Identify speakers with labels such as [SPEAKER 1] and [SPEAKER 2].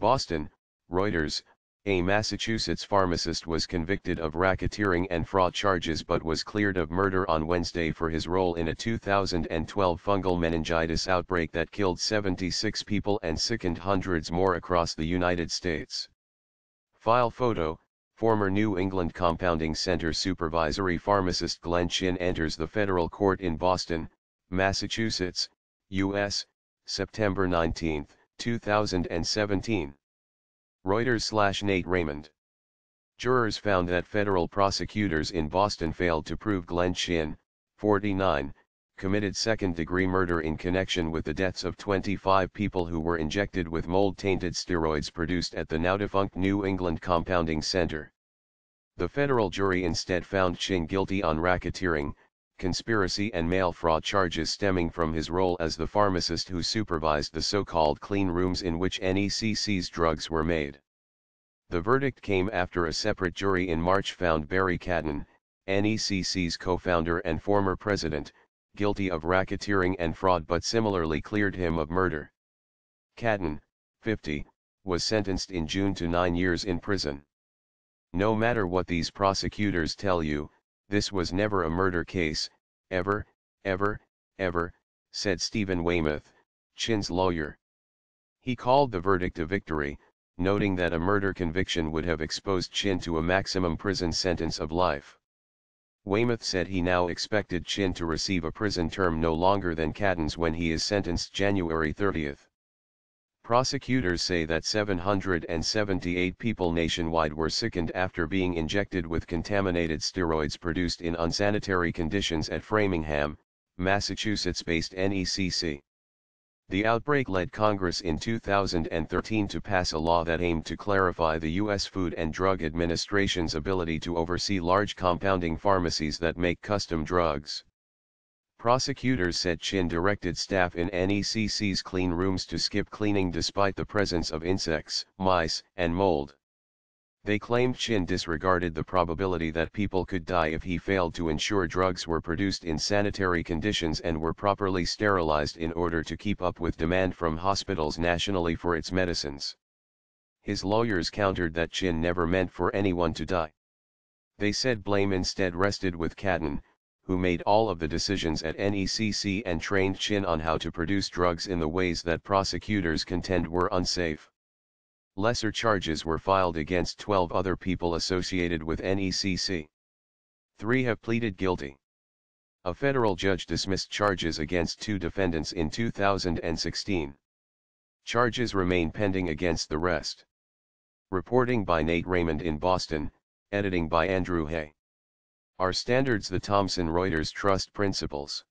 [SPEAKER 1] Boston, Reuters. A Massachusetts pharmacist was convicted of racketeering and fraud charges but was cleared of murder on Wednesday for his role in a 2012 fungal meningitis outbreak that killed 76 people and sickened hundreds more across the United States. File photo: former New England Compounding Center supervisory pharmacist Glenn Chin enters the federal court in Boston, Massachusetts, U.S., September 19, 2017. Reuters/Nate Raymond. Jurors found that federal prosecutors in Boston failed to prove Glenn Chin, 49, committed second-degree murder in connection with the deaths of 25 people who were injected with mold-tainted steroids produced at the now-defunct New England Compounding Center. The federal jury instead found Chin guilty on racketeering, conspiracy and mail fraud charges stemming from his role as the pharmacist who supervised the so-called clean rooms in which NECC's drugs were made. The verdict came after a separate jury in March found Barry Cadden, NECC's co-founder and former president, guilty of racketeering and fraud but similarly cleared him of murder. Cadden, 50, was sentenced in June to 9 years in prison. No matter what these prosecutors tell you, this was never a murder case, ever, said Stephen Weymouth, Chin's lawyer. He called the verdict a victory, noting that a murder conviction would have exposed Chin to a maximum prison sentence of life. Weymouth said he now expected Chin to receive a prison term no longer than Cadden's when he is sentenced January 30. Prosecutors say that 778 people nationwide were sickened after being injected with contaminated steroids produced in unsanitary conditions at Framingham, Massachusetts-based NECC. The outbreak led Congress in 2013 to pass a law that aimed to clarify the U.S. Food and Drug Administration's ability to oversee large compounding pharmacies that make custom drugs. Prosecutors said Chin directed staff in NECC's clean rooms to skip cleaning despite the presence of insects, mice, and mold. They claimed Chin disregarded the probability that people could die if he failed to ensure drugs were produced in sanitary conditions and were properly sterilized in order to keep up with demand from hospitals nationally for its medicines. His lawyers countered that Chin never meant for anyone to die. They said blame instead rested with Cadden, who made all of the decisions at NECC and trained Chin on how to produce drugs in the ways that prosecutors contend were unsafe. Lesser charges were filed against 12 other people associated with NECC. 3 have pleaded guilty. A federal judge dismissed charges against 2 defendants in 2016. Charges remain pending against the rest. Reporting by Nate Raymond in Boston, editing by Andrew Hay. Our standards: the Thomson Reuters Trust Principles.